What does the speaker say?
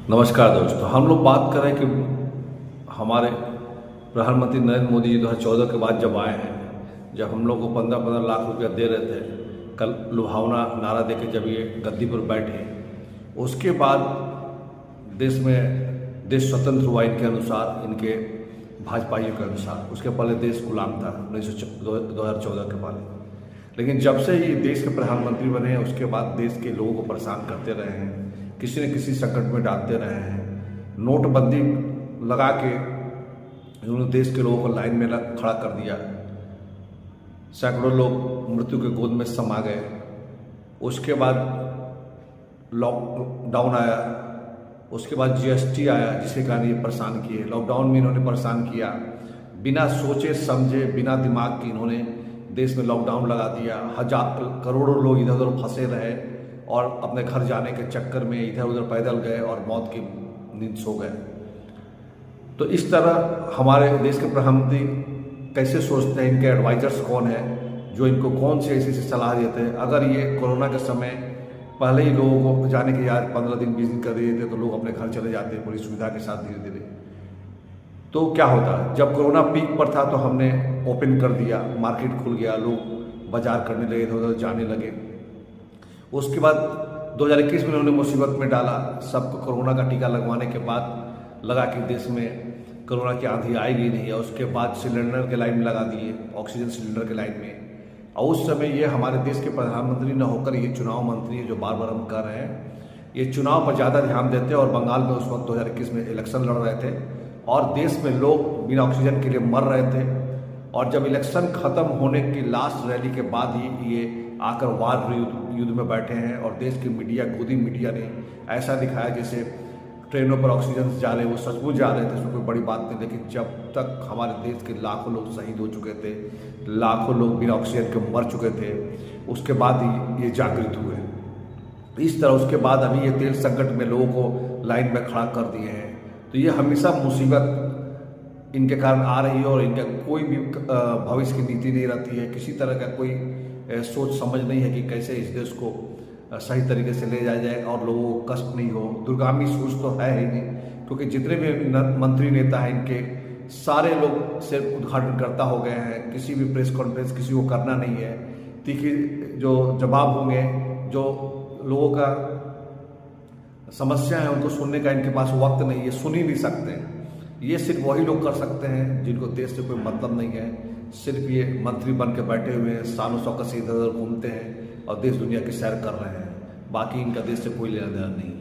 नमस्कार दोस्तों, हम लोग बात कर रहे हैं कि हमारे प्रधानमंत्री नरेंद्र मोदी जी 2014 के बाद जब आए हैं, जब हम लोग को 15-15 लाख रुपया दे रहे थे, कल लुभावना नारा दे के जब ये गद्दी पर बैठे, उसके बाद देश स्वतंत्र हुआ इनके अनुसार, इनके भाजपाइयों के अनुसार। उसके पहले देश गुलाम था 2014 के पहले। लेकिन जब से ये देश के प्रधानमंत्री बने हैं, उसके बाद देश के लोगों को परेशान करते रहे हैं, किसी न किसी संकट में डालते रहे हैं। नोटबंदी लगा के उन्होंने देश के लोगों को लाइन में खड़ा कर दिया। सैकड़ों लोग मृत्यु के गोद में समा गए। उसके बाद लॉकडाउन आया, उसके बाद जीएसटी आया, जिसके कारण ये परेशान किए। लॉकडाउन में इन्होंने परेशान किया, बिना सोचे समझे, बिना दिमाग के इन्होंने देश में लॉकडाउन लगा दिया। करोड़ों लोग इधर उधर फंसे रहे और अपने घर जाने के चक्कर में इधर उधर पैदल गए और मौत की नींद सो गए। तो इस तरह हमारे देश के प्रधानमंत्री कैसे सोचते हैं, इनके एडवाइजर्स कौन है जो इनको कौन से ऐसी सलाह देते हैं। अगर ये कोरोना के समय पहले ही लोगों को जाने की याद 15 दिन 20 दिन कर देते तो लोग अपने घर चले जाते पूरी सुविधा के साथ धीरे धीरे। तो क्या होता, जब कोरोना पीक पर था तो हमने ओपन कर दिया, मार्केट खुल गया, लोग बाजार करने लगे, इधर उधर जाने लगे। उसके बाद 2021 में उन्होंने मुसीबत में डाला, सबको कोरोना का टीका लगवाने के बाद लगा कि देश में कोरोना की आंधी आएगी नहीं, और उसके बाद सिलेंडर के लाइन में लगा दिए, ऑक्सीजन सिलेंडर के लाइन में। और उस समय ये हमारे देश के प्रधानमंत्री न होकर ये चुनाव मंत्री है जो बार बार हम कर रहे हैं, ये चुनाव पर ज़्यादा ध्यान देते। और बंगाल में उस वक्त 2021 में इलेक्शन लड़ रहे थे और देश में लोग बिना ऑक्सीजन के लिए मर रहे थे। और जब इलेक्शन खत्म होने की लास्ट रैली के बाद ही ये आकर वार युद्ध में बैठे हैं। और देश की मीडिया, खुदी मीडिया ने ऐसा दिखाया जैसे ट्रेनों पर ऑक्सीजन जा रहे, वो सचमुच जा रहे थे, इसमें कोई बड़ी बात नहीं। लेकिन जब तक हमारे देश के लाखों लोग शहीद हो चुके थे, लाखों लोग बिना ऑक्सीजन के मर चुके थे, उसके बाद ही ये जागृत हुए। इस तरह उसके बाद अभी ये तेल संकट में लोगों को लाइन में खड़ा कर दिए हैं। तो ये हमेशा मुसीबत इनके कारण आ रही है और इनका कोई भी भविष्य की नीति नहीं रहती है, किसी तरह का कोई सोच समझ नहीं है कि कैसे इस देश को सही तरीके से ले जाया जाए और लोगों को कष्ट नहीं हो। दूरगामी सोच तो है ही नहीं, क्योंकि जितने भी मंत्री नेता हैं इनके सारे लोग सिर्फ उद्घाटनकर्ता हो गए हैं। किसी भी प्रेस कॉन्फ्रेंस किसी को करना नहीं है। तीखी जो जवाब होंगे, जो लोगों का समस्या है उनको सुनने का इनके पास वक्त नहीं है, सुन ही नहीं सकते हैं। ये सिर्फ वही लोग कर सकते हैं जिनको देश से कोई मतलब नहीं है। सिर्फ ये मंत्री बन के बैठे हुए हैं, सालों शौकत से इधर उधर घूमते हैं और देश दुनिया की सैर कर रहे हैं। बाकी इनका देश से कोई लेना देना नहीं है।